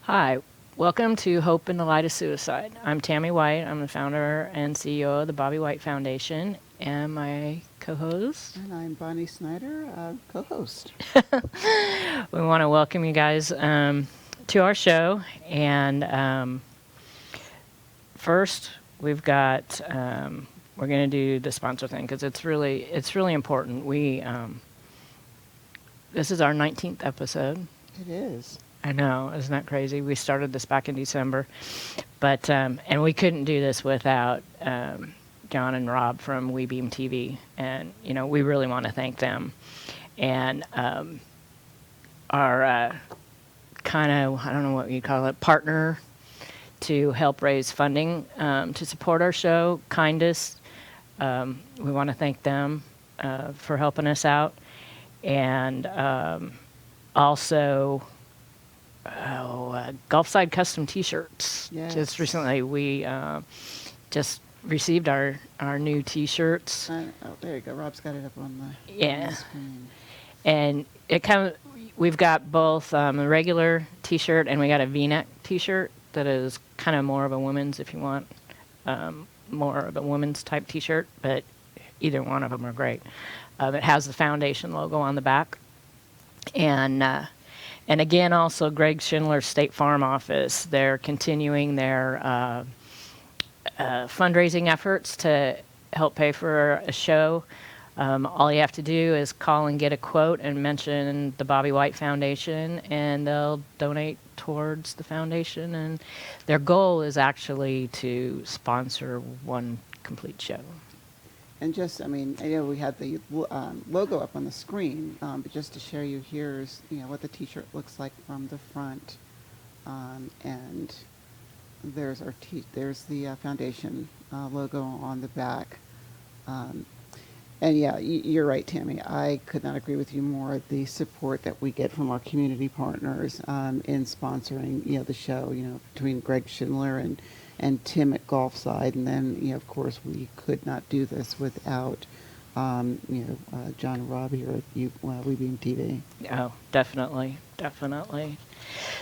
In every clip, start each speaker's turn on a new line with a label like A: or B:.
A: Hi, welcome to Hope in the Light of Suicide. I'm Tammy White. I'm the founder and CEO of the Bobby White Foundation, and my co-host.
B: And I'm Bonnie Snyder, co-host.
A: We want to welcome you guys to our show. And first, we've got we're going to do the sponsor thing because it's really important. This is our 19th episode.
B: It is.
A: I know, isn't that crazy? We started this back in December, but and we couldn't do this without John and Rob from WeBeam TV, and we really want to thank them. And our kind of, I don't know what you call it, partner to help raise funding to support our show, Kindest. We want to thank them for helping us out, and also. Gulfside Custom T-shirts.
B: Yes.
A: Just recently, we just received our new T-shirts.
B: Oh, there you go. Rob's got it up on the,
A: Yeah.
B: on the screen.
A: And we've got both a regular T-shirt and we got a V-neck T-shirt that is kind of more of a women's, if you want, more of a women's type T-shirt. But either one of them are great. It has the foundation logo on the back, and again, also Greg Schindler's State Farm office. They're continuing their fundraising efforts to help pay for a show. All you have to do is call and get a quote and mention the Bobby White Foundation, and they'll donate towards the foundation. And their goal is actually to sponsor one complete show.
B: And just, I know we had the logo up on the screen, but just to show you, here's what the T-shirt looks like from the front, and there's there's the foundation logo on the back, and yeah, you're right, Tammy. I could not agree with you more. The support that we get from our community partners in sponsoring the show, between Greg Schindler and Tim at Gulfside, and then of course we could not do this without John and Rob here at WeBeam TV.
A: Oh, definitely.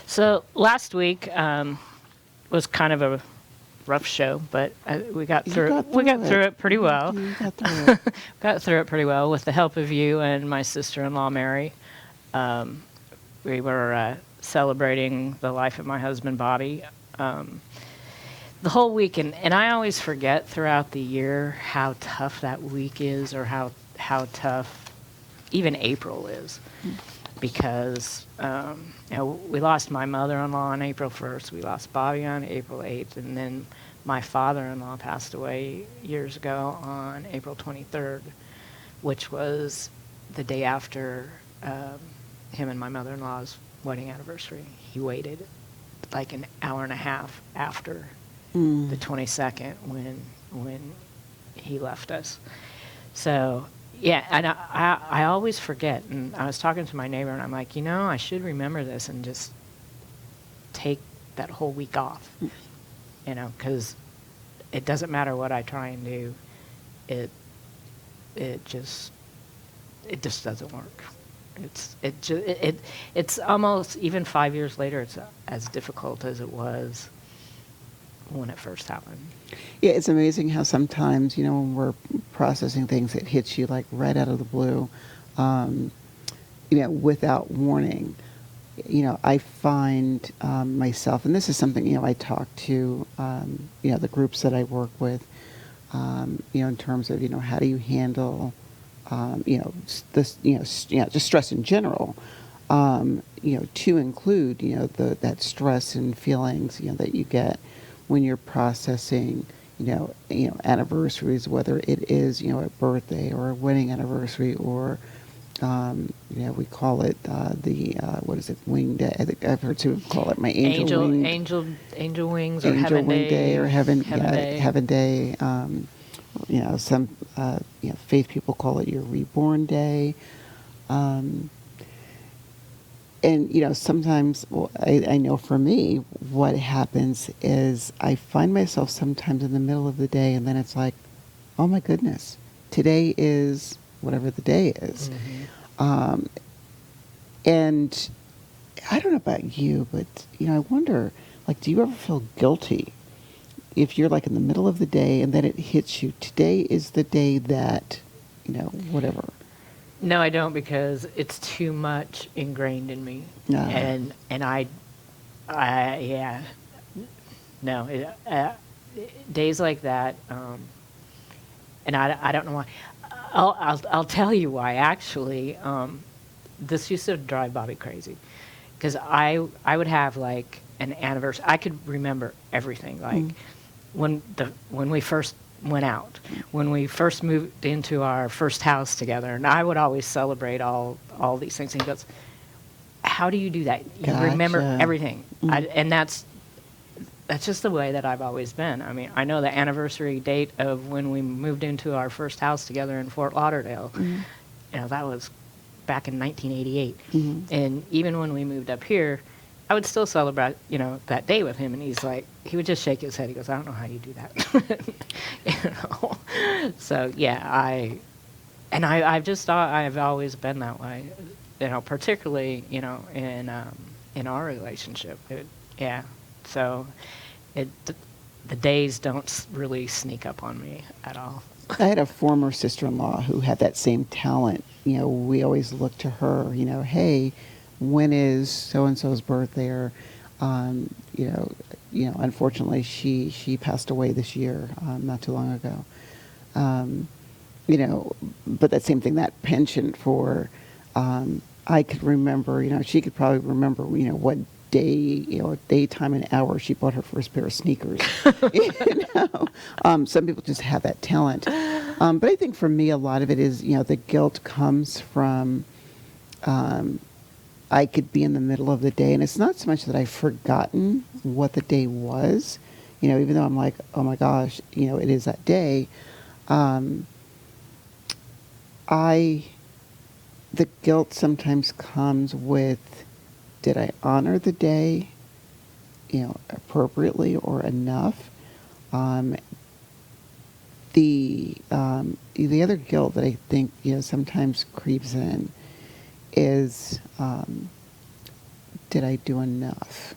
A: So last week was kind of a rough show, but we got through it pretty well.
B: You got through it.
A: Got through it pretty well with the help of you and my sister-in-law Mary. We were celebrating the life of my husband Bobby. The whole week, and I always forget throughout the year how tough that week is, or how tough even April is, because we lost my mother-in-law on April 1st, we lost Bobby on April 8th, and then my father-in-law passed away years ago on April 23rd, which was the day after him and my mother-in-law's wedding anniversary. He waited like an hour and a half after the 22nd when he left us. So yeah, and I always forget. And I was talking to my neighbor, and I'm like, I should remember this and just take that whole week off. Because it doesn't matter what I try and do, it just doesn't work. It's almost, even 5 years later, it's as difficult as it was when it first happened.
B: Yeah, it's amazing how sometimes, when we're processing things, it hits you like right out of the blue, without warning. I find myself, and this is something, I talk to, the groups that I work with, in terms of, how do you handle, this, just stress in general, to include, that stress and feelings, that you get when you're processing, anniversaries, whether it is, a birthday or a wedding anniversary, or, we call it what is it, wing day? I think I've heard some call it my angel wing.
A: Angel wings, or
B: Angel
A: heaven
B: wing day, or heaven
A: day.
B: Heaven day. Some faith people call it your reborn day. And, sometimes, I know for me, what happens is I find myself sometimes in the middle of the day, and then it's like, oh my goodness, today is whatever the day is.
A: Mm-hmm.
B: And I don't know about you, but, I wonder, like, do you ever feel guilty if you're like in the middle of the day and then it hits you? Today is the day that, whatever.
A: No, I don't, because it's too much ingrained in me.
B: Ah.
A: And yeah, no, days like that, and I don't know why. I'll tell you why, actually. This used to drive Bobby crazy, because I would have like an anniversary. I could remember everything, like when we first went out, when we first moved into our first house together, and I would always celebrate all these things. And he goes, "How do you do that? You remember
B: Gotcha.
A: everything." And that's just the way that I've always been. I mean, I know the anniversary date of when we moved into our first house together in Fort Lauderdale. That was back in 1988. And even when we moved up here, I would still celebrate, that day with him. And he would just shake his head. He goes, "I don't know how you do that." So yeah, I've just thought I've always been that way, particularly, in our relationship. Yeah. So the days don't really sneak up on me at all.
B: I had a former sister-in-law who had that same talent. We always looked to her, hey, when is so-and-so's birthday? Or, unfortunately, she passed away this year, not too long ago. But that same thing, that penchant for, I could remember, she could probably remember, what day, day, time, and hour she bought her first pair of sneakers. Some people just have that talent. But I think for me, a lot of it is, the guilt comes from, I could be in the middle of the day, and it's not so much that I've forgotten what the day was, even though I'm like, oh my gosh, it is that day. The guilt sometimes comes with, did I honor the day, appropriately or enough? The other guilt that I think, sometimes creeps in is, did I do enough?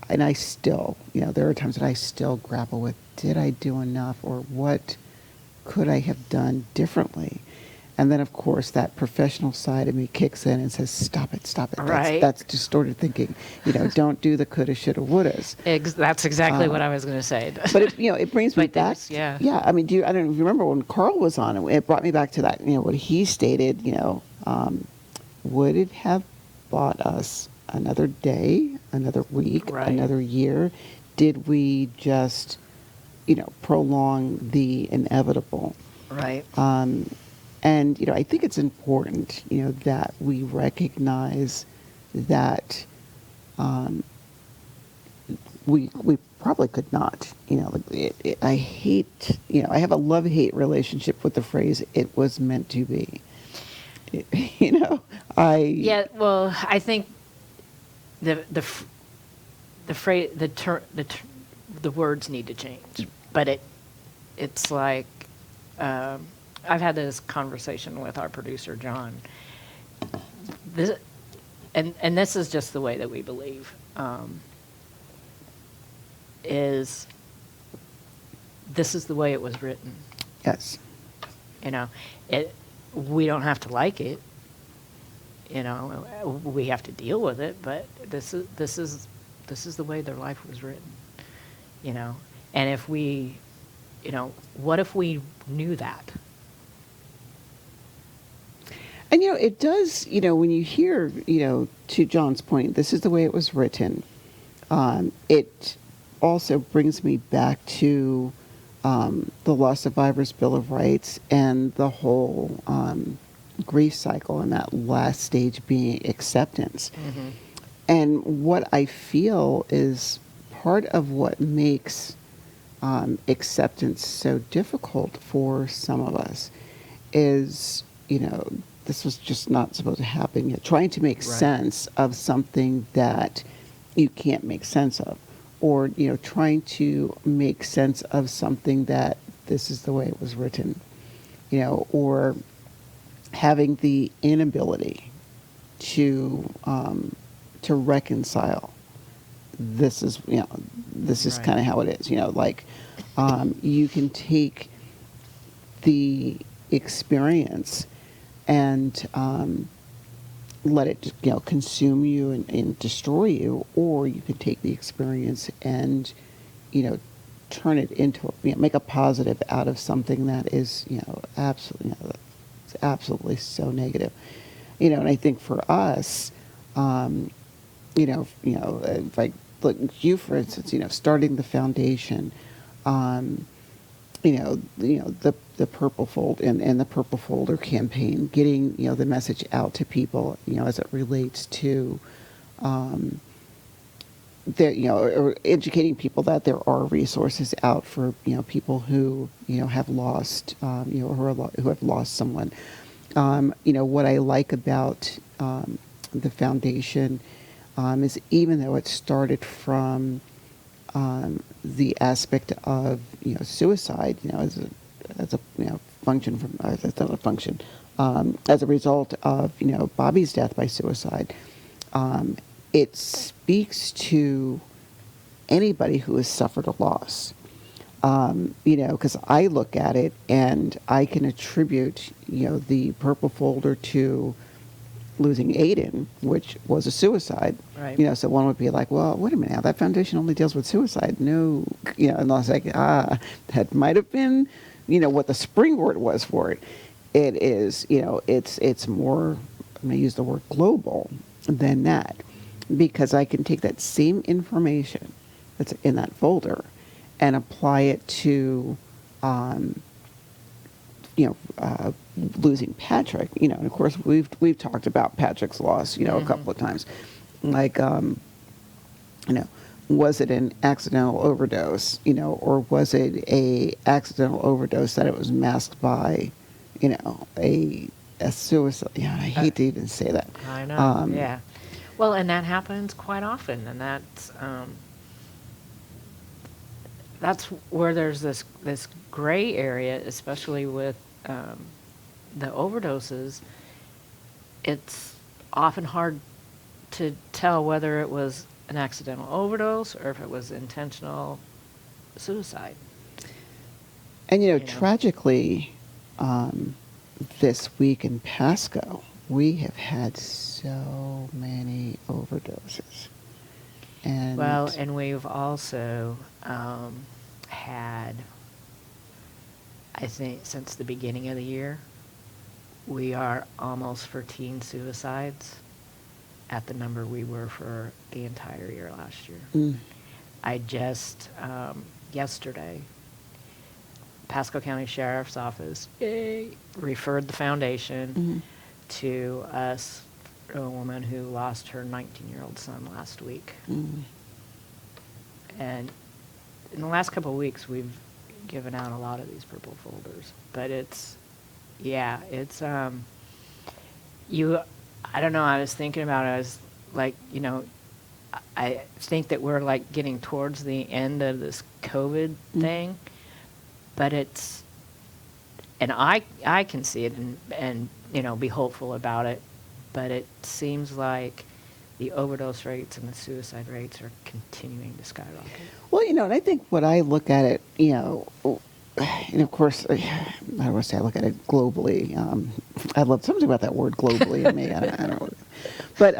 B: And I still, there are times that I still grapple with, did I do enough, or what could I have done differently? And then, of course, that professional side of me kicks in and says, stop it.
A: Right.
B: That's distorted thinking. Don't do the coulda, shoulda, wouldas.
A: That's exactly what I was going to say.
B: But it brings me
A: But
B: back.
A: yeah.
B: Yeah. I mean, I don't know if you remember when Carl was on, it brought me back to that, what he stated, would it have bought us another day, another week,
A: Right.
B: another year? Did we just, prolong the inevitable?
A: Right.
B: And, I think it's important, that we recognize that we probably could not. I hate, I have a love-hate relationship with the phrase, it was meant to be.
A: Yeah, well, I think the phrase, the words need to change. But it's like, I've had this conversation with our producer, John. And this is just the way that we believe, is this is the way it was written.
B: Yes.
A: We don't have to like it. We have to deal with it, but this is the way their life was written. And if we, what if we knew that?
B: And, it does, when you hear, to John's point, this is the way it was written, it also brings me back to the Law Survivors Bill of Rights and the whole grief cycle, and that last stage being acceptance.
A: Mm-hmm.
B: And what I feel is part of what makes acceptance so difficult for some of us is, this was just not supposed to happen yet. Trying to make sense of something that you can't make sense of. Or, trying to make sense of something that this is the way it was written. Or having the inability to to reconcile. This is, this is
A: Right.
B: kind of how it is. Like, you can take the experience and let it, consume you and destroy you, or you can take the experience and, turn it into, make a positive out of something that is, absolutely, it's absolutely so negative. And I think for us, if I look at you, for instance, starting the foundation, the Purple Fold and the Purple Folder campaign, getting, the message out to people, as it relates to, or educating people that there are resources out for, people who, have lost, who have lost someone. What I like about the foundation is, even though it started from the aspect of, suicide, as a function from, that's not a function, as a result of, Bobby's death by suicide, it speaks to anybody who has suffered a loss. Because I look at it and I can attribute, the Purple Folder to losing Aydin, which was a suicide.
A: Right.
B: So one would be like, well, wait a minute, now that foundation only deals with suicide. No, and I was like, that might have been, what the springboard was for it. It is, it's more, I'm going to use the word global than that, because I can take that same information that's in that folder and apply it to, losing Patrick, and of course we've talked about Patrick's loss, a couple of times. Like, was it an accidental overdose, or was it a accidental overdose that it was masked by, a suicide? I hate to even say that.
A: I know. Yeah. Well, and that happens quite often, and that's where there's this gray area, especially with the overdoses. It's often hard to tell whether it was an accidental overdose or if it was intentional suicide.
B: And tragically, this week in Pasco, we have had so many overdoses. And
A: Well, and we've also had, I think, since the beginning of the year, we are almost for teen suicides at the number we were for the entire year last year. I just, yesterday, Pasco County Sheriff's Office referred the foundation to us, a woman who lost her 19-year-old son last week. And in the last couple of weeks, we've given out a lot of these Purple Folders. But I don't know, I was thinking about it, I was like, I think that we're like getting towards the end of this COVID thing, but and I can see it and be hopeful about it, but it seems like the overdose rates and the suicide rates are continuing to skyrocket.
B: Well, and I think what I look at it, and of course, I don't want to say I look at it globally. I love something about that word globally in me. I don't know. But,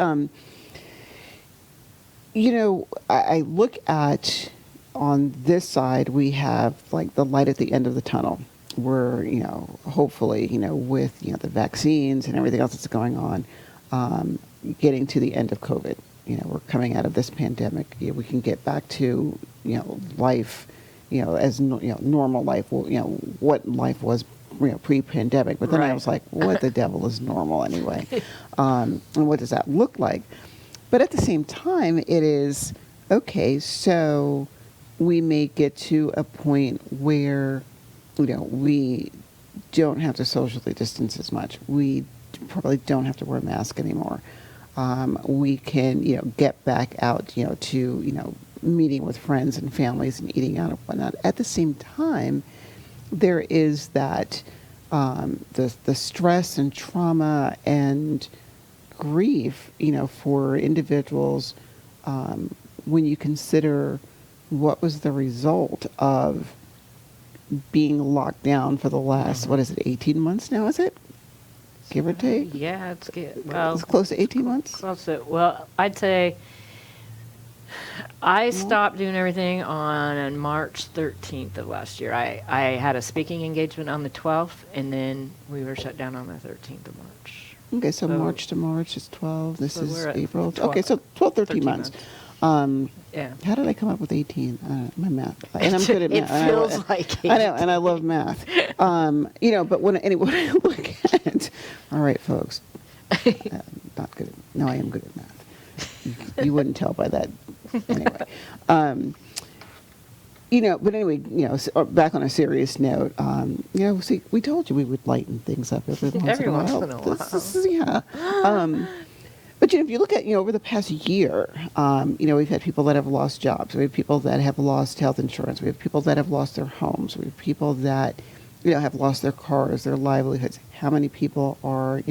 B: I look at, on this side, we have like the light at the end of the tunnel where, hopefully, with, the vaccines and everything else that's going on, getting to the end of COVID. We're coming out of this pandemic. We can get back to, life, as normal life. What life was, pre-pandemic. But then I
A: Right.
B: was like, what the devil is normal anyway? And what does that look like? But at the same time, it is, okay, so we may get to a point where, we don't have to socially distance as much. We probably don't have to wear a mask anymore. We can, get back out, to, meeting with friends and families and eating out and whatnot. At the same time, there is that, the stress and trauma and grief, for individuals, when you consider what was the result of being locked down for the last, what is it, 18 months now, is it? Give or take?
A: Yeah, it's good. Well,
B: It's close to 18 months?
A: close to, well, I'd say I stopped doing everything on March 13th of last year. I had a speaking engagement on the 12th, and then we were shut down on the 13th of March.
B: Okay, so March to March is 12. This
A: So
B: is
A: we're at
B: April.
A: 12
B: Okay, so 12, 13 months.
A: Yeah.
B: How did I come up with 18? My math. And I'm good at
A: It
B: math. and
A: feels like
B: I know, and I love math. But when I look at, all right, folks, not good. No, I am good at math. You wouldn't tell by that. Anyway. But anyway, back on a serious note, see, we told you we would lighten things up every once in a while. But if you look at, over the past year, we've had people that have lost jobs. We have people that have lost health insurance. We have people that have lost their homes. We have people that, have lost their cars, their livelihoods. How many people are,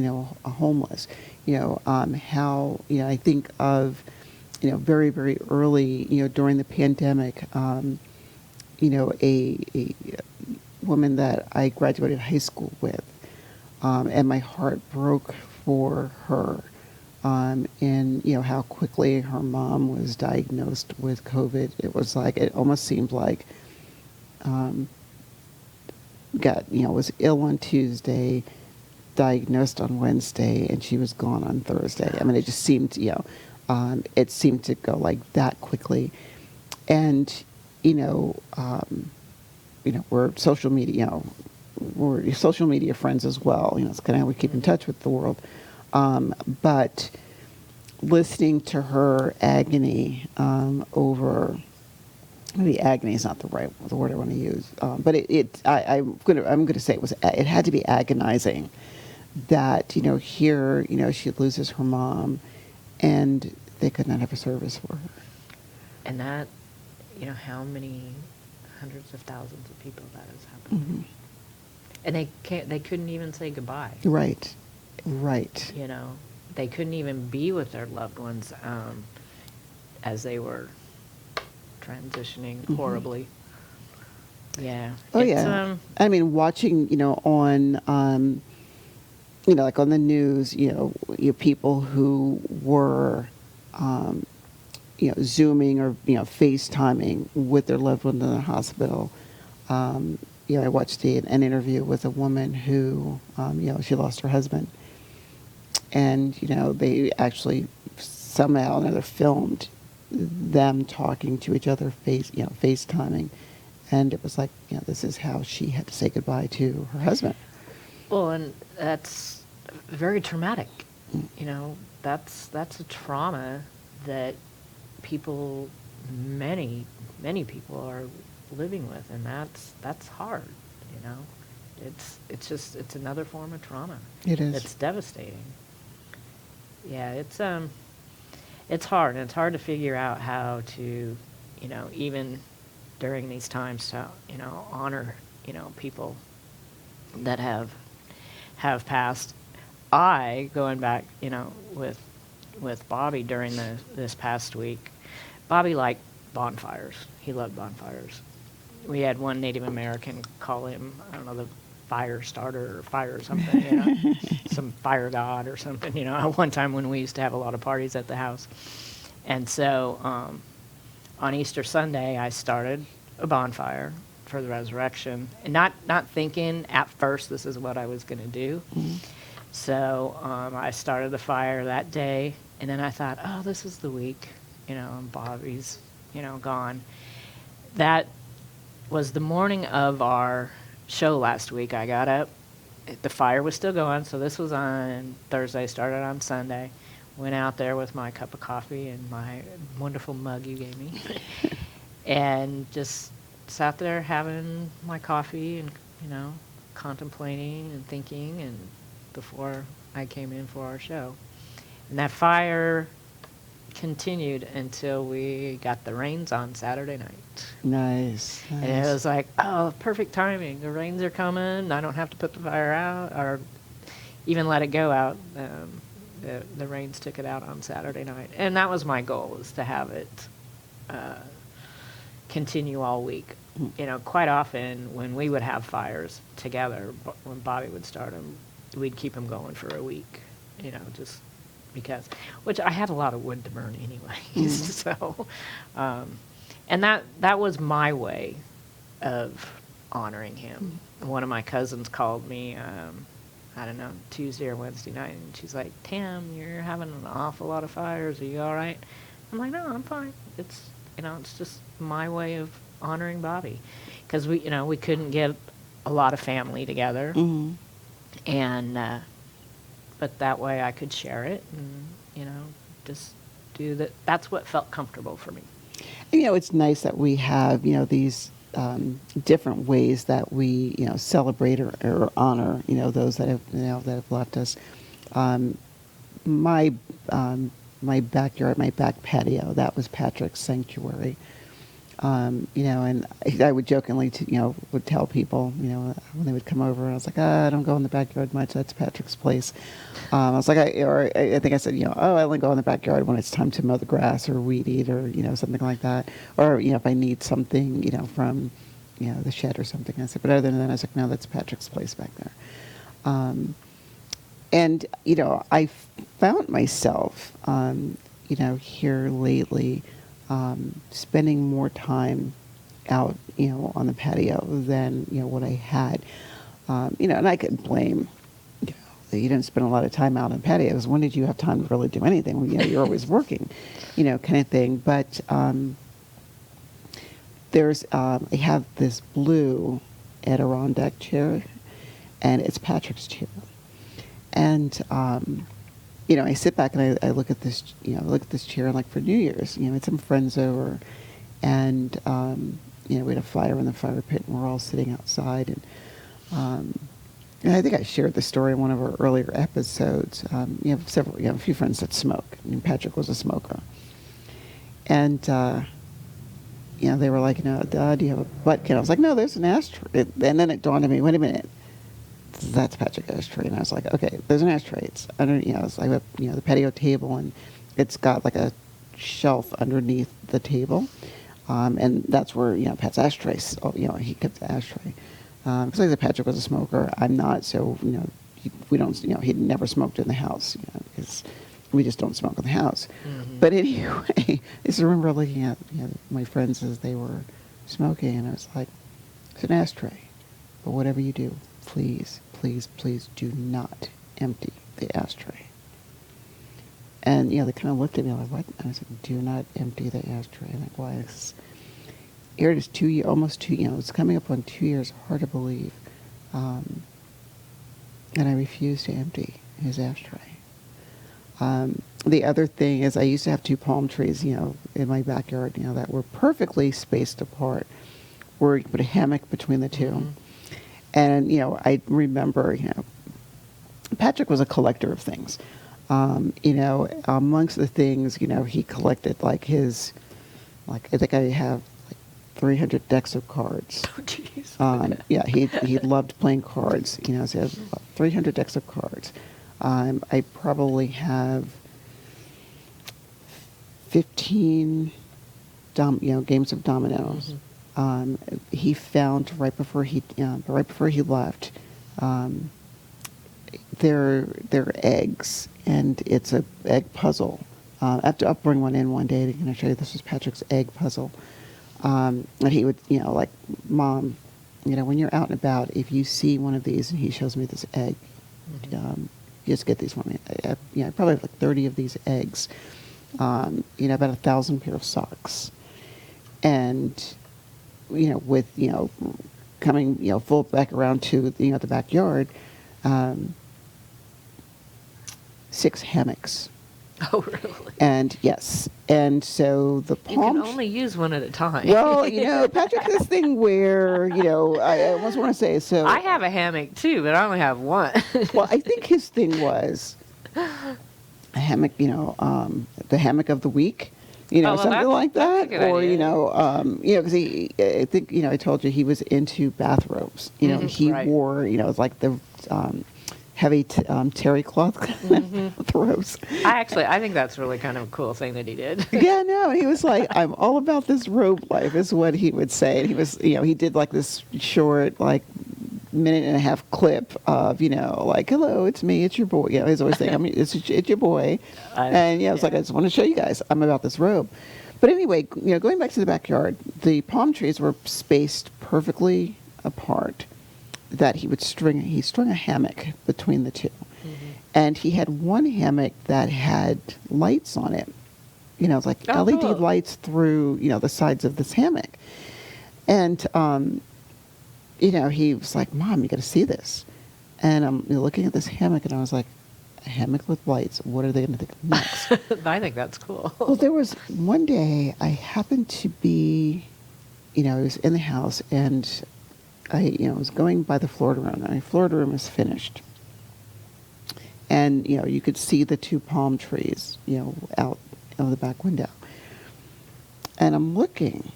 B: homeless? How, I think of, very, very early, during the pandemic, a woman that I graduated high school with, and my heart broke for her. And how quickly her mom was diagnosed with COVID. It almost seemed like, was ill on Tuesday, diagnosed on Wednesday, and she was gone on Thursday. I mean, it just seemed, it seemed to go like that quickly. And, we're social media, we're social media friends as well. It's kind of how we keep in touch with the world. But listening to her agony over, maybe agony is not the word I want to use, but I'm gonna say it had to be agonizing that here she loses her mom, and they could not have a service for her.
A: And that, how many hundreds of thousands of people that has happened.
B: Mm-hmm.
A: And they couldn't even say goodbye.
B: Right.
A: They couldn't even be with their loved ones as they were transitioning horribly. Yeah.
B: Oh, yeah. I mean, watching, on, like on the news, people who were, Zooming or, FaceTiming with their loved one in the hospital. I watched an interview with a woman who, she lost her husband. And, they actually somehow or another filmed them talking to each other, FaceTiming. And it was like, this is how she had to say goodbye to her husband.
A: Well, and that's very traumatic. That's a trauma that many people are living with, and that's hard. It's another form of trauma.
B: It is.
A: It's devastating. Yeah, it's hard, and it's hard to figure out how to, even during these times to, honor, people that have passed. Going back, with Bobby during this past week, Bobby liked bonfires. He loved bonfires. We had one Native American call him, I don't know, the fire starter or fire or something, some fire god or something, one time when we used to have a lot of parties at the house. And so on Easter Sunday, I started a bonfire for the resurrection, and not thinking at first this is what I was going to do. Mm-hmm. So I started the fire that day, and then I thought, oh, this is the week, and Bobby's, gone. That was the morning of our show last week. I got up, the fire was still going, so this was on Thursday, started on Sunday. Went out there with my cup of coffee and my wonderful mug you gave me, and just sat there having my coffee and, contemplating and thinking, and before I came in for our show. And that fire continued until we got the rains on Saturday night.
B: Nice.
A: And it was like, oh, perfect timing. The rains are coming. I don't have to put the fire out or even let it go out. The rains took it out on Saturday night, and that was my goal, is to have it continue all week. You know, quite often when we would have fires together, when Bobby would start them, we'd keep them going for a week. You know, just because, which I had a lot of wood to burn anyway. So, and that was my way of honoring him. One of my cousins called me, I don't know, Tuesday or Wednesday night, and she's like, "Tam, you're having an awful lot of fires. Are you all right?" I'm like, "No, I'm fine. It's, you know, it's just my way of honoring Bobby," because we couldn't get a lot of family together, and but that way I could share it, and just do that. That's what felt comfortable for me.
B: And, it's nice that we have, these different ways that we, celebrate or honor, those that have left us. My my backyard, my back patio, that was Patrick's sanctuary. And I would jokingly, would tell people, when they would come over, I was like, I don't go in the backyard much. That's Patrick's place. I was like, I think I said, I only go in the backyard when it's time to mow the grass or weed eat or, something like that. Or, if I need something, from, the shed or something. I said, but other than that, I was like, no, that's Patrick's place back there. And, I found myself, here lately, spending more time out, on the patio than, what I had. And I could blame, that you didn't spend a lot of time out on patios. When did you have time to really do anything? Well, you're always working, kind of thing. But I have this blue Adirondack chair, and it's Patrick's chair. And, I sit back and I look at this, chair, and like for New Year's, I had some friends over, and, we had a fire in the fire pit, and we're all sitting outside. And I think I shared the story in one of our earlier episodes. You have a few friends that smoke. Patrick was a smoker. And, they were like, do you have a butt can? I was like, no, there's an ashtray. And then it dawned on me, wait a minute. That's Patrick's ashtray. And I was like, okay, there's an ashtray. It's under, it's like, the patio table, and it's got like a shelf underneath the table. And that's where, Pat's ashtray, he kept the ashtray. Because like I said, Patrick was a smoker. I'm not, so, we don't, he'd never smoked in the house, because we just don't smoke in the house. Mm-hmm. But anyway, I just remember looking at, my friends as they were smoking, and I was like, it's an ashtray. But whatever you do, please, please, please do not empty the ashtray. And, they kind of looked at me like, what? And I said, do not empty the ashtray. And like, why? Here it is almost 2 years, it's coming up on 2 years, hard to believe. And I refused to empty his ashtray. The other thing is I used to have 2 palm trees, in my backyard, that were perfectly spaced apart, where you could put a hammock between the 2. Mm-hmm. And, I remember, Patrick was a collector of things. Amongst the things, he collected I think I have 300 decks of cards.
A: Oh, jeez.
B: Yeah, he loved playing cards. So he had 300 decks of cards. I probably have 15 games of dominoes. Mm-hmm. He found right before he left their eggs, and it's a egg puzzle. I'll bring one in one day to kind of show you. This is Patrick's egg puzzle. And he would, like, Mom, when you're out and about, if you see one of these, and he shows me this egg, mm-hmm. You just get these for me. I probably have like 30 of these eggs. About 1,000 pair of socks. And, with, coming, full back around to, the backyard, 6 hammocks.
A: Oh, really?
B: And yes. And so the palm...
A: You can only use one at a time.
B: Well, Patrick has this thing where, I almost want to say, so...
A: I have a hammock, too, but I only have one.
B: Well, I think his thing was a hammock, the hammock of the week, something like that. Or,
A: idea.
B: Because I think, I told you he was into bathrobes.
A: Mm-hmm,
B: he
A: right.
B: wore, it's like the... heavy terry cloth robes.
A: I think that's really kind of a cool thing that he did.
B: Yeah, no, and he was like, "I'm all about this robe life," is what he would say. And he was, he did like this short, like minute and a half clip of, like, "Hello, it's me, it's your boy." He's always saying, it's your boy," and it's like, "I just want to show you guys, I'm about this robe." But anyway, going back to the backyard, the palm trees were spaced perfectly apart. That he strung a hammock between the two, and he had one hammock that had lights on it. It's like LED
A: cool.
B: lights through, the sides of this hammock. And, he was like, "Mom, you got to see this." And I'm looking at this hammock, and I was like, "A hammock with lights, what are they going to think of next?"
A: I think that's cool.
B: Well, there was one day I happened to be, I was in the house, and I, was going by the Florida room. My Florida room is finished. And, you could see the two palm trees, out of the back window. And I'm looking.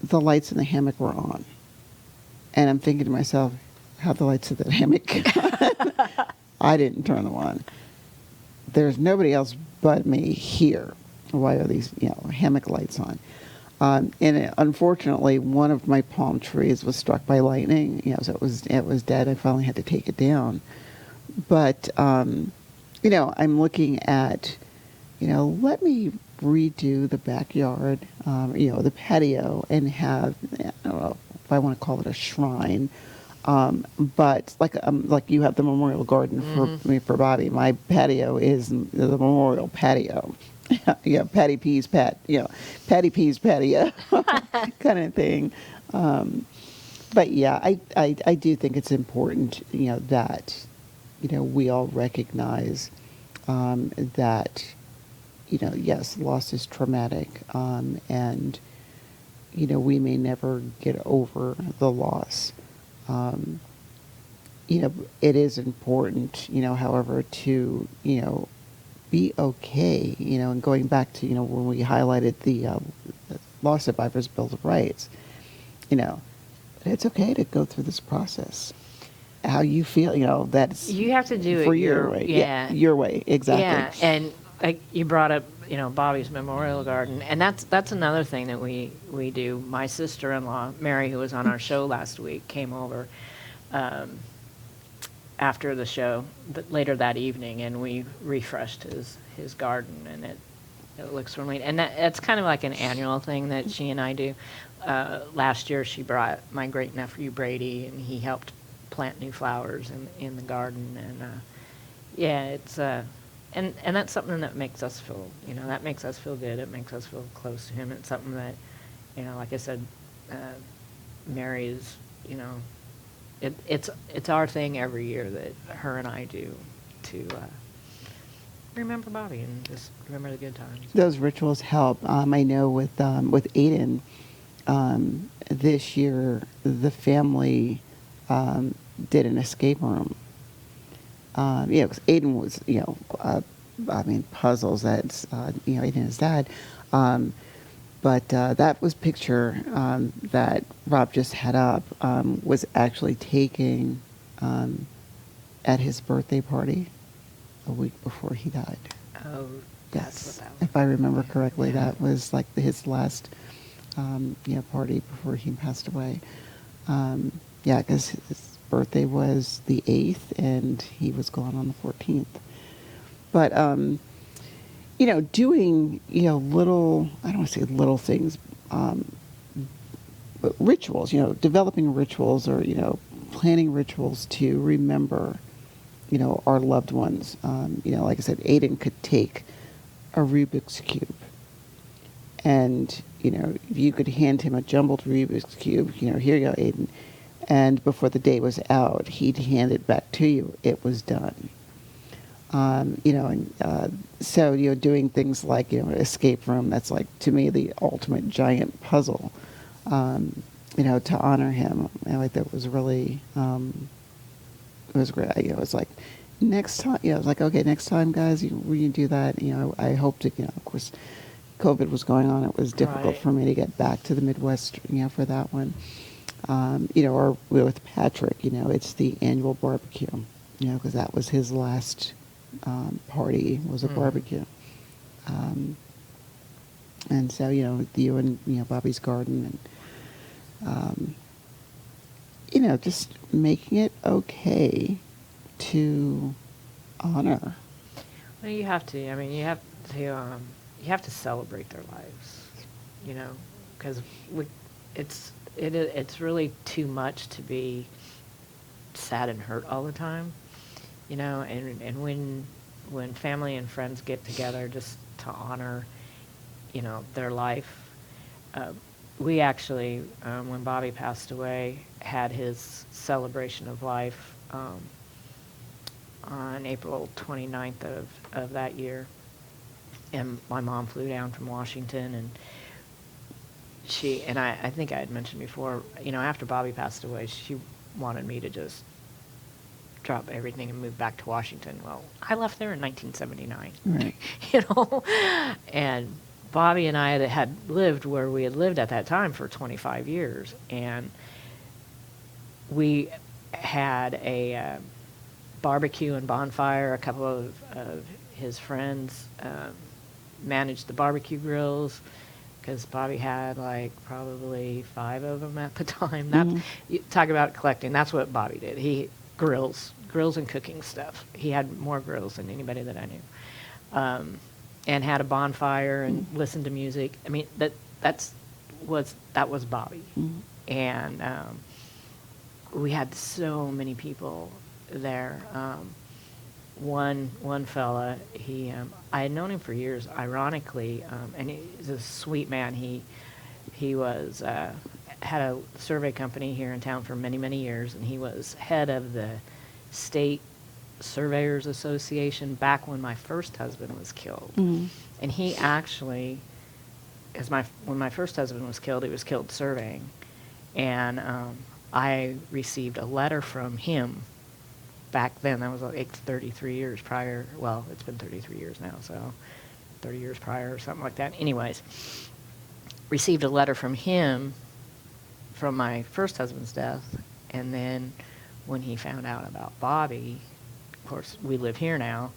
B: The lights in the hammock were on. And I'm thinking to myself, how the lights of the hammock on? I didn't turn them on. There's nobody else but me here. Why are these, hammock lights on? Unfortunately, one of my palm trees was struck by lightning. So it was dead. I finally had to take it down. But I'm looking at, let me redo the backyard, the patio, and have, I don't know if I want to call it a shrine, but like you have the memorial garden for me, for Bobby. My patio is the memorial patio. Patty P's Patty P's patio kind of thing. But yeah, I do think it's important, that, we all recognize that, yes, loss is traumatic, and, we may never get over the loss. It is important, however, to, be okay, and going back to, when we highlighted the Law Survivors Bill of Rights, it's okay to go through this process. How you feel, that's
A: You have to do
B: for
A: it
B: your way. Yeah, your way, exactly.
A: Yeah, and you brought up, Bobby's Memorial Garden, and that's another thing that we do. My sister-in-law, Mary, who was on our show last week, came over after the show, but later that evening, and we refreshed his garden, and it looks really, and that's kind of like an annual thing that she and I do. Last year, she brought my great nephew Brady, and he helped plant new flowers in the garden, and it's and that's something that makes us feel, that makes us feel good. It makes us feel close to him. It's something that, like I said, Mary is, it's our thing every year that her and I do to remember Bobby and just remember the good times.
B: Those rituals help. I know with Aydin, this year the family did an escape room. 'Cause Aydin was, puzzles. That's Aydin and his dad. But that was picture that Rob just had up was actually taken at his birthday party a week before he died.
A: Oh, that's what that was.
B: If I remember correctly,
A: Yeah.
B: that was like his last party before he passed away. Because his birthday was the 8th and he was gone on the 14th. But doing, little, I don't want to say little things, but rituals, developing rituals or, planning rituals to remember, our loved ones. Like I said, Aydin could take a Rubik's Cube and, you could hand him a jumbled Rubik's Cube, here you go, Aydin. And before the day was out, he'd hand it back to you. It was done. So doing things like, escape room, that's like, to me, the ultimate giant puzzle, to honor him. That was really, it was great. It was like, next time, it was like, okay, next time, guys, when you do that, I hope to, of course, COVID was going on. It was difficult
A: Right.
B: for me to get back to the Midwest, for that one. Or with Patrick, it's the annual barbecue, because that was his last party, was a barbecue. And so, you and, Bobby's Garden, and, just making it okay to honor.
A: Well, you have to. I mean, you have to celebrate their lives, because it's really too much to be sad and hurt all the time, and when family and friends get together just to honor, their life. We actually, when Bobby passed away, had his celebration of life on April 29th of that year. And my mom flew down from Washington, and I think I had mentioned before, after Bobby passed away, she wanted me to just drop everything and move back to Washington. Well, I left there in 1979,
B: Right.
A: and Bobby and I had lived where we had lived at that time for 25 years, and we had a barbecue and bonfire. A couple of his friends managed the barbecue grills, because Bobby had probably 5 of them at the time. You talk about collecting. That's what Bobby did. He grills and cooking stuff. He had more grills than anybody that I knew, and had a bonfire and listened to music. I mean, that was Bobby, and we had so many people there. One fella, I had known him for years, ironically, and he's a sweet man. He was had a survey company here in town for many, many years, and he was head of the State Surveyors Association back when my first husband was killed. And he actually, when my first husband was killed, he was killed surveying, and I received a letter from him back then. That was 33 years prior. Well, it's been 33 years now, so 30 years prior or something like that. Anyways, received a letter from him from my first husband's death, and then when he found out about Bobby, of course, we live here now,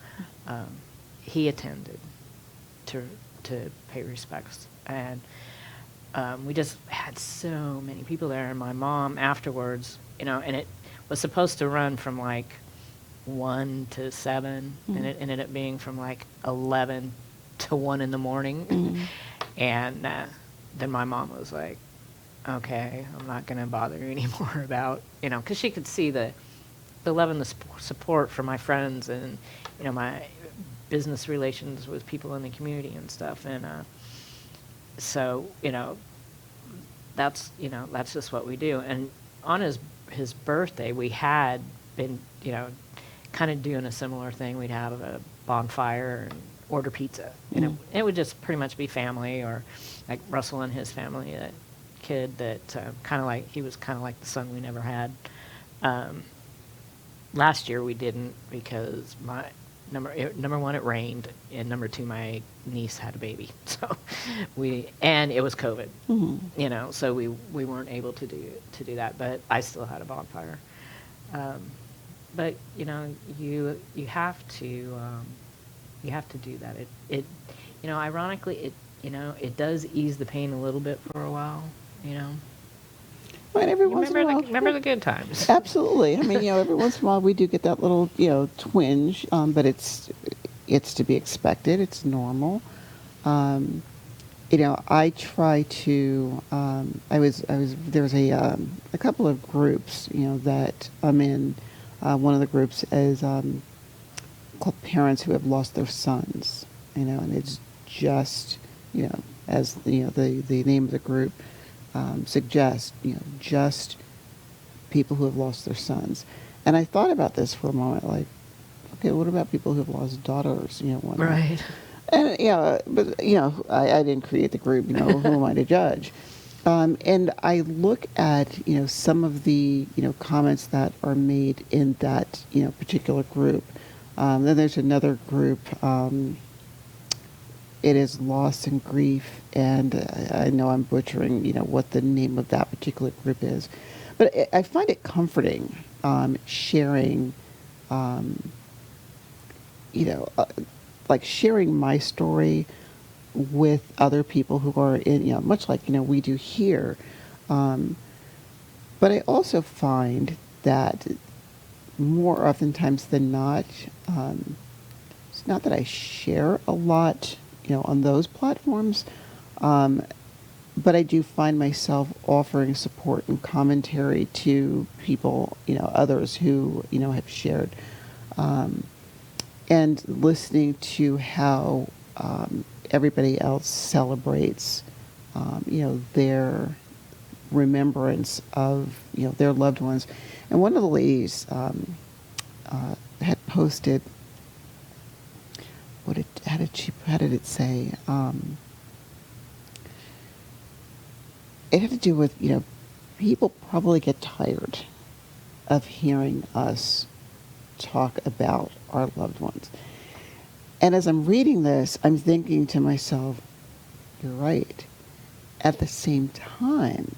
A: he attended to pay respects. And we just had so many people there, and my mom afterwards, and it was supposed to run from 1 to 7, and it ended up being from 11 to 1 in the morning. And then my mom was like, okay, I'm not going to bother you anymore about, because she could see the love and the support from my friends, and, my business relations with people in the community and stuff. And so, that's just what we do. And on his birthday, we had been, kind of doing a similar thing. We'd have a bonfire and order pizza. And it would just pretty much be family, or like Russell and his family, that kid that he was kind of like the son we never had. Last year we didn't, because number one, it rained, and number 2, my niece had a baby. So and it was COVID, so we weren't able to do that, but I still had a bonfire. But you have to do that. It ironically, it does ease the pain a little bit for a while.
B: Well, and every once in a while,
A: remember the good times.
B: Absolutely. I mean, every once in a while we do get that little, twinge, but it's to be expected. It's normal. I try to. There was a couple of groups, that I'm in. One of the groups is called Parents Who Have Lost Their Sons. And it's just, as the name of the group suggests, just people who have lost their sons. And I thought about this for a moment, okay, what about people who have lost daughters? Whatnot?
A: Right.
B: And but I didn't create the group. Who am I to judge? And I look at some of the comments that are made in that particular group. Then there's another group. it is loss and grief, and I know I'm butchering, what the name of that particular group is, but I find it comforting sharing, um, you know, uh, like sharing my story with other people who are in, much like we do here. Um, but I also find that more oftentimes than not, um, it's not that I share a lot, on those platforms, um, but I do find myself offering support and commentary to people, others who, have shared, um, and listening to how everybody else celebrates, their remembrance of, their loved ones. And one of the ladies had posted, how did it say? It had to do with, people probably get tired of hearing us talk about our loved ones. And as I'm reading this, I'm thinking to myself, you're right. At the same time,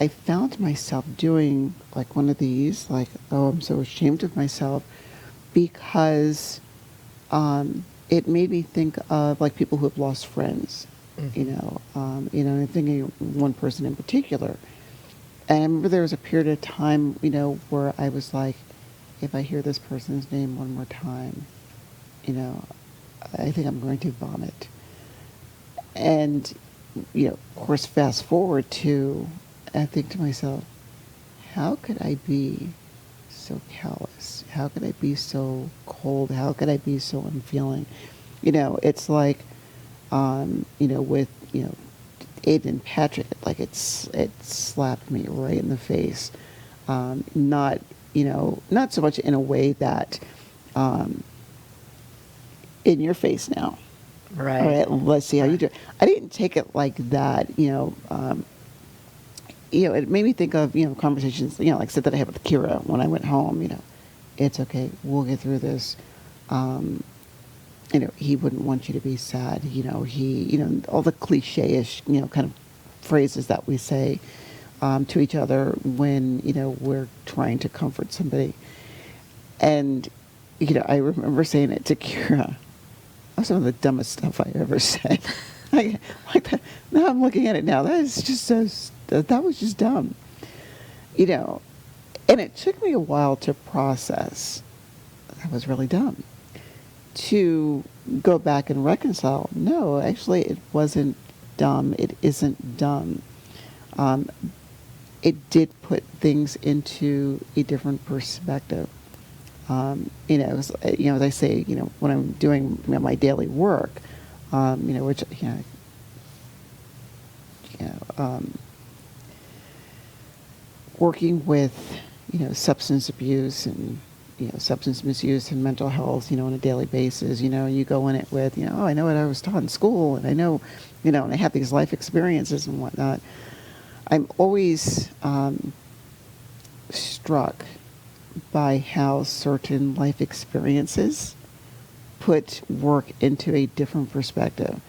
B: I found myself doing like one of these, like, oh, I'm so ashamed of myself, because it made me think of like people who have lost friends, and I'm thinking of one person in particular. And I remember there was a period of time, where I was like, if I hear this person's name one more time, you know, I think I'm going to vomit. And, of course, fast forward to, I think to myself, how could I be so callous? How could I be so cold? How could I be so unfeeling? It's like, with, Aydin and Patrick, like it slapped me right in the face. Not, not so much in a way that, in your face now.
A: Right.
B: All right, let's see how you
A: Right.
B: do. I didn't take it like that, it made me think of, conversations, like I said, that I had with Kira when I went home, it's okay, we'll get through this. Um, he wouldn't want you to be sad, all the cliche-ish, kind of phrases that we say to each other when, we're trying to comfort somebody. And, I remember saying it to Kira. That was some of the dumbest stuff I ever said. like that. Now I'm looking at it now. That is just that was just dumb. And it took me a while to process. That was really dumb. To go back and reconcile. No, actually, it wasn't dumb. It isn't dumb. Um, it did put things into a different perspective. As I say, when I'm doing my daily work, which, working with, substance abuse and, substance misuse and mental health, on a daily basis, you go in it with, oh, I know what I was taught in school, and I know, and I have these life experiences and whatnot. I'm always struck by how certain life experiences put work into a different perspective.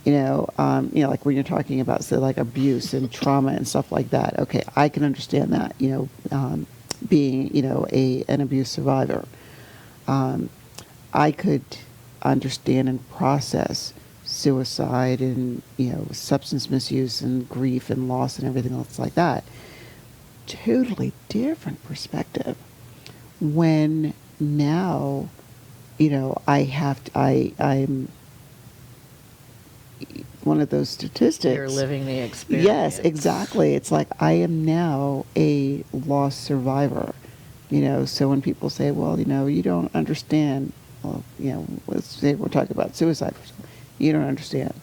B: Like when you're talking about, say, like abuse and trauma and stuff like that. Okay, I can understand that. Being an abuse survivor, I could understand and process suicide and substance misuse and grief and loss and everything else like that. Totally different perspective. When now, I'm one of those statistics.
A: You're living the experience.
B: Yes, exactly. It's like I am now a loss survivor. So when people say, well, you don't understand, well, let's say we're talking about suicide. You don't understand.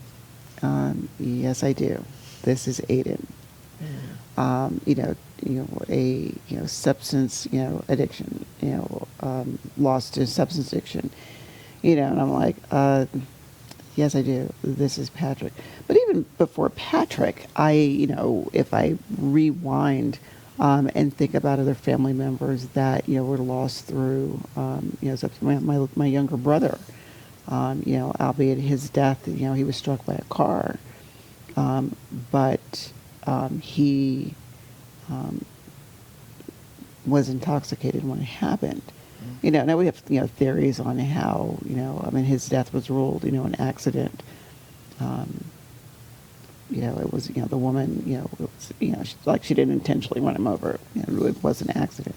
B: Yes, I do. This is Aydin. Substance, addiction, lost to substance addiction, and I'm like, yes, I do. This is Patrick. But even before Patrick, if I rewind and think about other family members that, were lost through, my younger brother, Albeit his death, he was struck by a car. But he was intoxicated when it happened. Now we have, theories on how, his death was ruled, an accident. It was, the woman, she didn't intentionally run him over. It was an accident.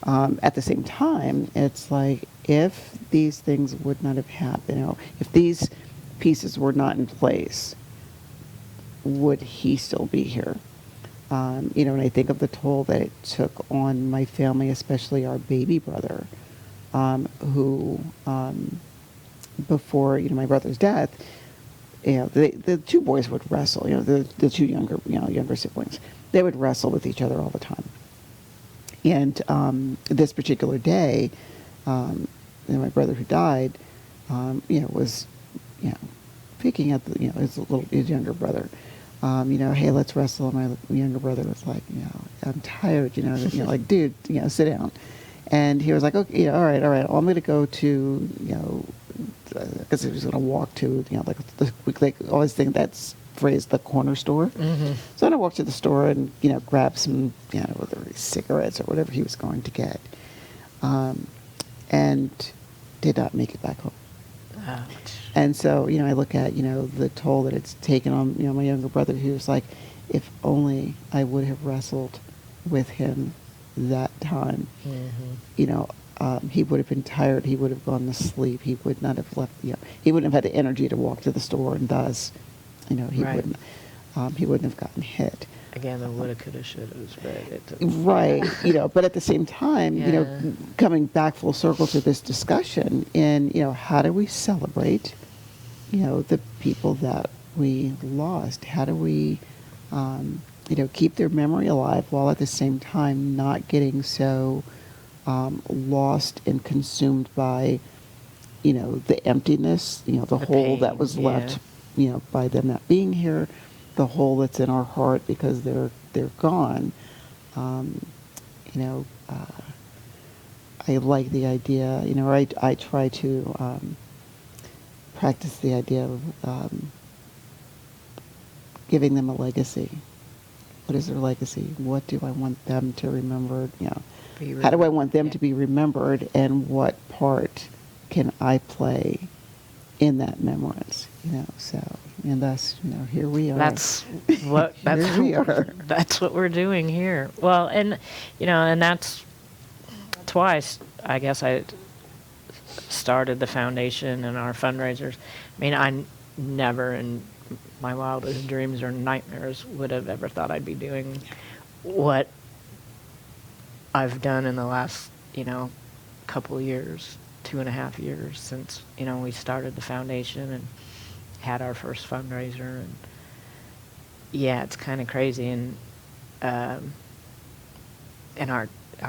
B: At the same time, it's like, if these things would not have happened, if these pieces were not in place, would he still be here? And I think of the toll that it took on my family, especially our baby brother, who, before, my brother's death, the two boys would wrestle, the two younger siblings. They would wrestle with each other all the time. And this particular day, my brother who died, was, picking at his younger brother. Hey, let's wrestle. And my younger brother was like, I'm tired, like, dude, sit down. And he was like, okay, all right. Well, I'm going to go to, because he was going to walk to, they always think that's phrase, the corner store. Mm-hmm. So I walked to the store and, grabbed some, whether it was cigarettes or whatever he was going to get. And did not make it back home. Ouch. And so, I look at, the toll that it's taken on, my younger brother, who was like, if only I would have wrestled with him that time, he would have been tired. He would have gone to sleep. He would not have left, he wouldn't have had the energy to walk to the store, and thus, he wouldn't have gotten hit.
A: Again, the woulda, coulda, shouldas, but
B: right. But at the same time, coming back full circle to this discussion, and how do we celebrate, the people that we lost? How do we, keep their memory alive while at the same time not getting so lost and consumed by, the emptiness, the hole
A: pain,
B: that was left, by them not being here, the hole that's in our heart because they're gone. I like the idea, or I try to practice the idea of giving them a legacy. What is their legacy? What do I want them to remember? How do I want them to be remembered, and what part can I play in that remembrance? And thus, here we are.
A: That's what
B: we are.
A: That's what we're doing here. Well, and and that's why I guess I started the foundation and our fundraisers. I mean, I never in my wildest dreams or nightmares would have ever thought I'd be doing what I've done in the last, couple of years, 2.5 years since, we started the foundation and had our first fundraiser. And yeah, it's kind of crazy. And our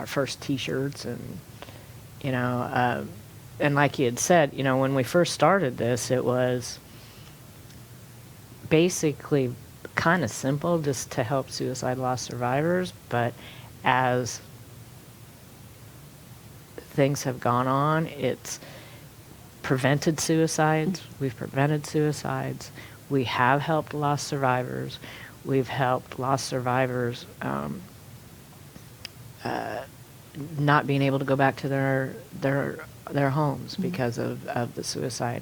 A: first T-shirts, and and like you had said, when we first started this, it was basically kind of simple, just to help suicide loss survivors. But as things have gone on, it's prevented suicides. We've prevented suicides. We have helped lost survivors. We've helped lost survivors not being able to go back to their homes because of the suicide,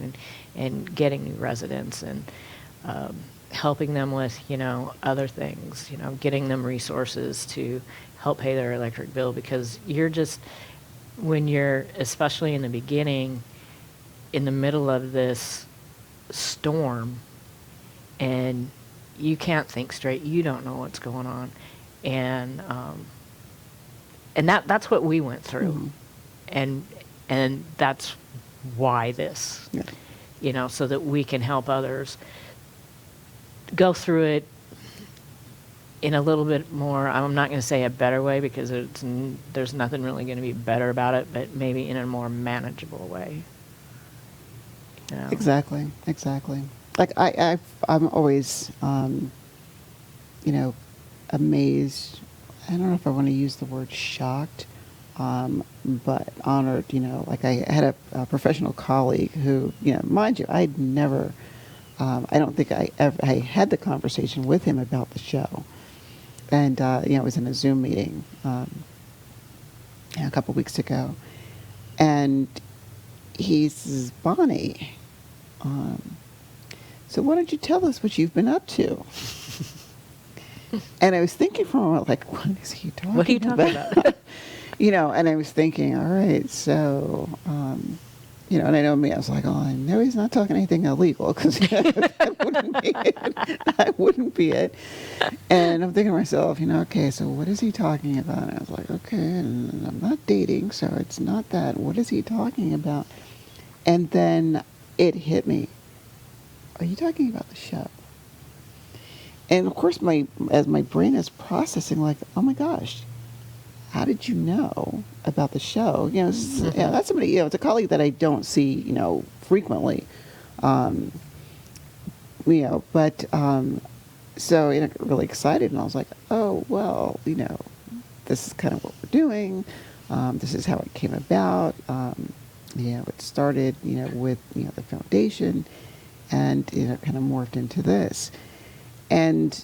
A: and getting new residents, and helping them with other things, getting them resources to help pay their electric bill, because when you're, especially in the beginning, in the middle of this storm, and you can't think straight, you don't know what's going on, and that's what we went through, and that's why this, so that we can help others go through it in a little bit more, I'm not going to say a better way, because there's nothing really going to be better about it, but maybe in a more manageable way.
B: Exactly. Like I'm always, amazed. I don't know if I want to use the word shocked, but honored, like I had a professional colleague who, mind you, I'd never, I don't think I had the conversation with him about the show. And, it was in a Zoom meeting a couple weeks ago. And he says, Bonnie, so why don't you tell us what you've been up to? And I was thinking for a moment, like, what is he talking about?
A: What are you talking about?
B: And I was thinking, all right, so, and I know me, I was like, oh, I know he's not talking anything illegal, because that wouldn't be it. That wouldn't be it. And I'm thinking to myself, okay, so what is he talking about? And I was like, okay, and I'm not dating, so it's not that. What is he talking about? And then it hit me. Are you talking about the show? And of course, as my brain is processing, like, oh my gosh, how did you know about the show? That's somebody, it's a colleague that I don't see, frequently. But so I got really excited, and I was like, oh, well, this is kind of what we're doing. This is how it came about. It started, with, the foundation, and, kind of morphed into this. And,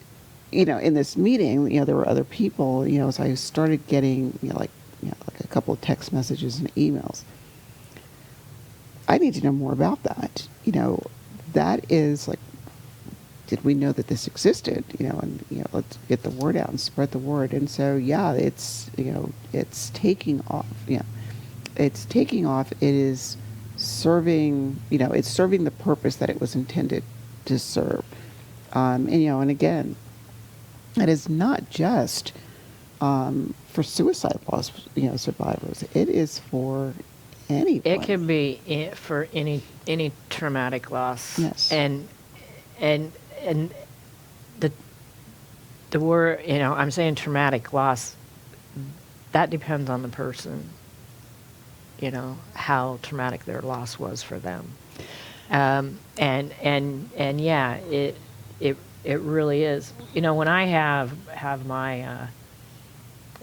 B: in this meeting, there were other people, as I started getting, like a couple of text messages and emails. I need to know more about that. That is like, did we know that this existed? And, let's get the word out and spread the word. And so, yeah, it's, it's taking off. It's taking off. It is serving, it's serving the purpose that it was intended to serve. And again, it is not just for suicide loss, survivors. It is for anyone.
A: It can be for any traumatic loss.
B: Yes.
A: And the word, I'm saying traumatic loss, that depends on the person, how traumatic their loss was for them. And yeah, it really is. When I have my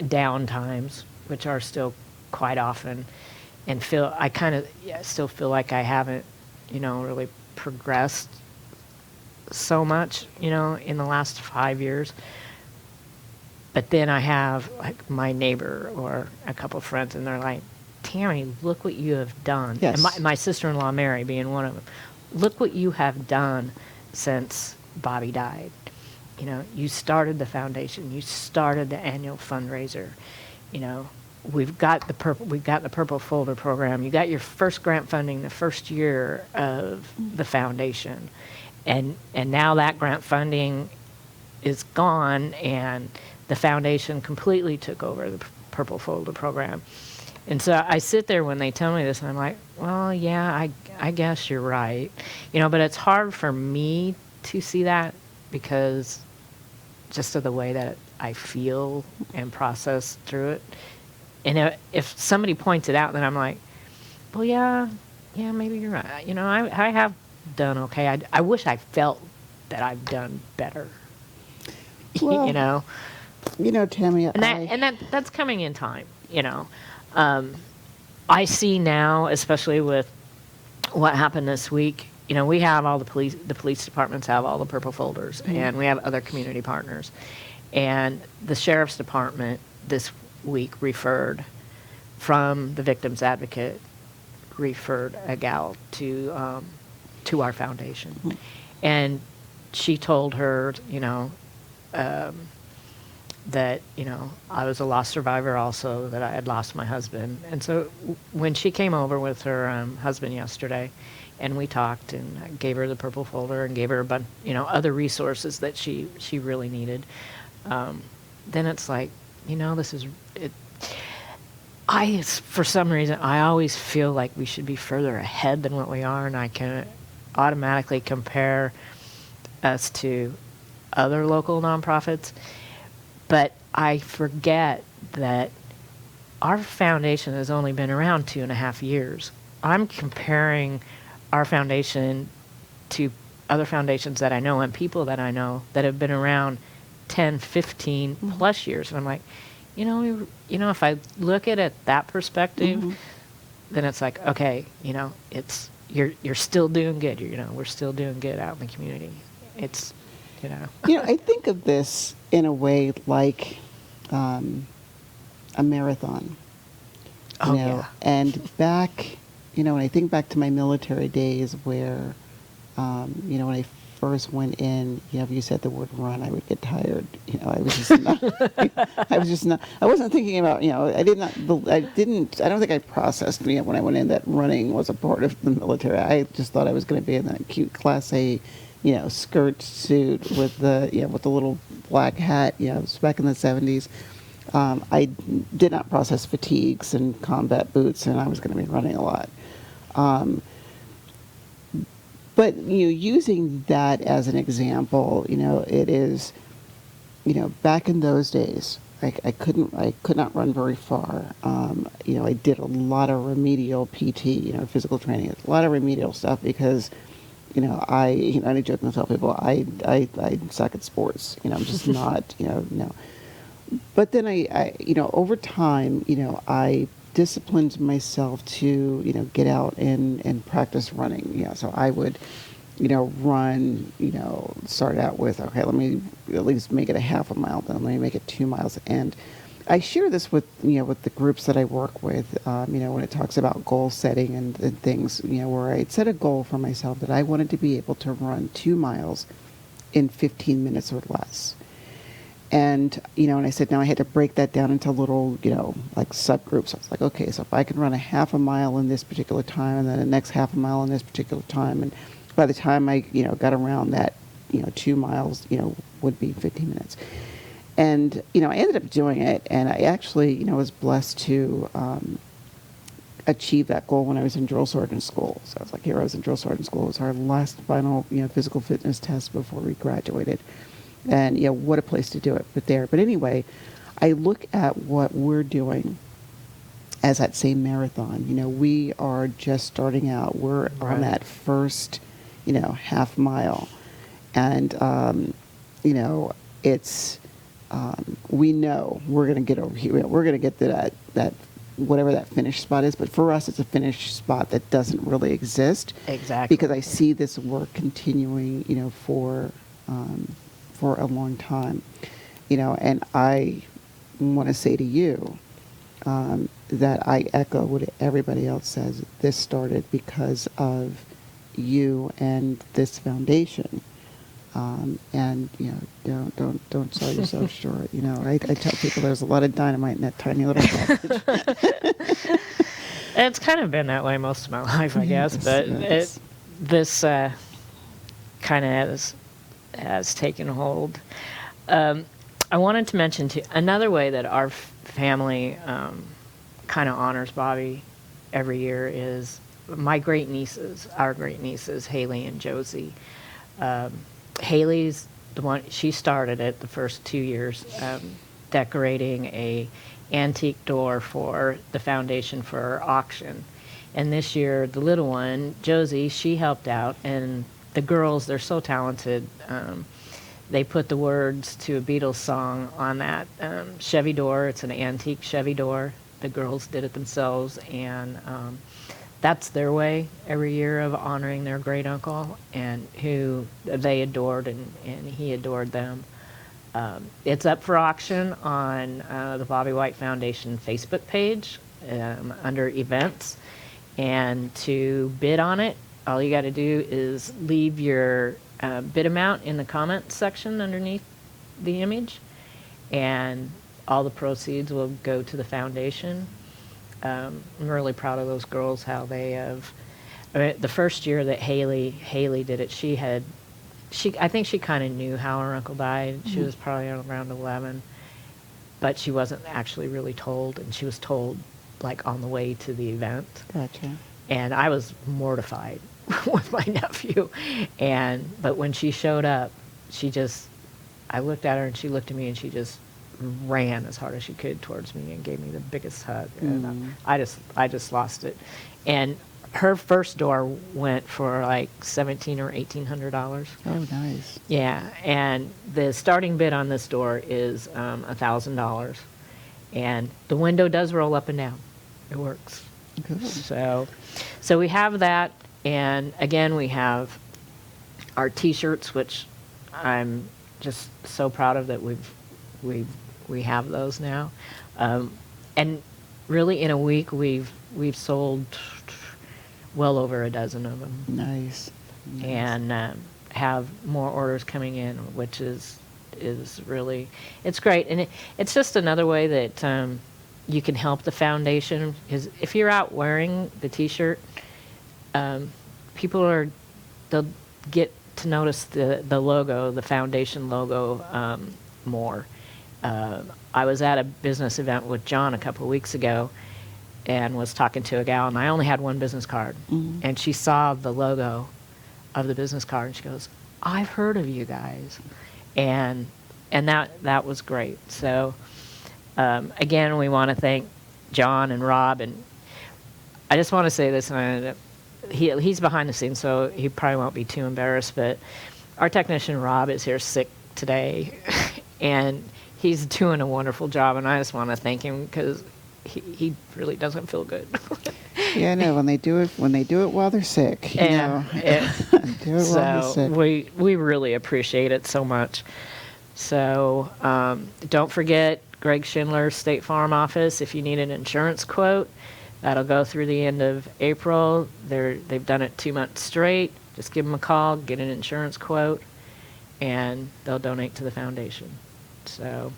A: down times, which are still quite often, and I kind of still feel like I haven't, really progressed so much, in the last 5 years. But then I have like my neighbor or a couple of friends, and they're like, Tammy, look what you have done.
B: Yes.
A: And my sister-in-law, Mary, being one of them. Look what you have done since Bobby died. You started the foundation. You started the annual fundraiser. We've got the Purple Folder program. You got your first grant funding the first year of the foundation. And now that grant funding is gone, and the foundation completely took over the Purple Folder program. And so I sit there when they tell me this, and I'm like, well, yeah, I guess you're right. But it's hard for me to see that because just of the way that I feel and process through it. And if somebody points it out, then I'm like, well, yeah, maybe you're right. I have done okay. I wish I felt that I've done better.
B: Well, Tammy,
A: and that's coming in time. I see now, especially with what happened this week. We have all the police departments have all the Purple Folders, and we have other community partners. And the sheriff's department this week referred from the victim's advocate, referred a gal to our foundation. And she told her, that, I was a lost survivor also, that I had lost my husband. And so when she came over with her husband yesterday, and we talked, and I gave her the Purple Folder and gave her a bunch, other resources that she really needed, then it's like, this is it. For some reason, I always feel like we should be further ahead than what we are, and I can automatically compare us to other local nonprofits. But I forget that our foundation has only been around 2.5 years. I'm comparing our foundation to other foundations that I know and people that I know that have been around 10, 15 plus years. And I'm like, if I look at it that perspective,
B: Mm-hmm.
A: then it's like, okay, it's you're still doing good. We're still doing good out in the community. It's,
B: I think of this in a way like um, a marathon.
A: oh yeah,
B: And back, when I think back to my military days where, when I first went in, if you said the word run, I would get tired. I was just not, I was just not, I wasn't thinking about, I don't think I processed, when I went in that running was a part of the military. I just thought I was going to be in that cute Class A, skirt suit with with the little black hat, it was back in the 70s. I did not process fatigues and combat boots, and I was going to be running a lot. Um, but using that as an example, it is, back in those days, I could not run very far. I did a lot of remedial PT, physical training, a lot of remedial stuff because, I joke and tell people I suck at sports. I'm just not, no. But then over time, I disciplined myself to, get out and practice running. So I would, run, start out with, okay, let me at least make it a half a mile, then let me make it 2 miles. And I share this with, with the groups that I work with, when it talks about goal setting and things, where I set a goal for myself that I wanted to be able to run 2 miles in 15 minutes or less. And, and I said, now I had to break that down into little, like subgroups. I was like, okay, so if I can run a half a mile in this particular time and then the next half a mile in this particular time. And by the time I, got around that, 2 miles, would be 15 minutes. And, I ended up doing it. And I actually, was blessed to achieve that goal when I was in drill sergeant school. So I was like, here I was in drill sergeant school. It was our last final, physical fitness test before we graduated. And, what a place to do it, but anyway, I look at what we're doing as that same marathon. We are just starting out. We're
A: Right.
B: on that first, half mile. And, it's, we know we're going to get over here. We're going to get to that, whatever that finish spot is. But for us, it's a finish spot that doesn't really exist.
A: exactly.
B: Because I see this work continuing, for a long time, and I want to say to you that I echo what everybody else says. This started because of you and this foundation, and don't sell yourself short. I tell people there's a lot of dynamite in that tiny little package.
A: It's kind of been that way most of my life, I guess,
B: Yes,
A: but
B: yes.
A: this kind of has taken hold. I wanted to mention too, another way that our family kind of honors Bobby every year is our great nieces, Haley and Josie. Haley's the one, she started it the first 2 years, decorating a antique door for the foundation for our auction. And this year, the little one, Josie, she helped out, and the girls, they're so talented. They put the words to a Beatles song on that Chevy door. It's an antique Chevy door. The girls did it themselves, and that's their way every year of honoring their great uncle, and who they adored, and he adored them. It's up for auction on the Bobby White Foundation Facebook page under events. And to bid on it, all you got to do is leave your bid amount in the comments section underneath the image, and all the proceeds will go to the foundation. I'm really proud of those girls, how they have. I mean, the first year that Haley did it, I think she kind of knew how her uncle died. She was probably around 11, but she wasn't actually really told, and she was told like on the way to the event.
B: Gotcha.
A: And I was mortified with my nephew. But when she showed up, I looked at her and she looked at me and she just ran as hard as she could towards me and gave me the biggest hug. And I just lost it. And her first door went for like $1,700 or $1,800.
B: Oh, nice.
A: Yeah, and the starting bid on this door is $1,000. And the window does roll up and down. It works.
B: Good.
A: So we have that, and again, we have our T-shirts, which I'm just so proud of that we have those now, and really in a week we've sold well over a dozen of them,
B: Nice.
A: and have more orders coming in, which is really, it's great, and it's just another way that you can help the foundation, because if you're out wearing the T-shirt, they'll get to notice the logo, the foundation logo, more. I was at a business event with John a couple of weeks ago and was talking to a gal, and I only had one business card.
B: Mhm.
A: And she saw the logo of the business card, and she goes, "I've heard of you guys." And that was great. So, again, we want to thank John and Rob, and I just want to say this, and he's behind the scenes, so he probably won't be too embarrassed, but our technician Rob is here sick today, and he's doing a wonderful job, and I just want to thank him because he really doesn't feel good.
B: Yeah, I know, when they do it while they're sick, you know. Do it while
A: So
B: they're sick.
A: we really appreciate it so much. So don't forget Greg Schindler's State Farm office if you need an insurance quote. That'll go through the end of April. They've done it 2 months straight. Just give them a call, get an insurance quote, and they'll donate to the foundation. So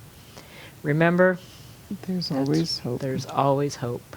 A: remember,
B: There's always hope.
A: there's always hope.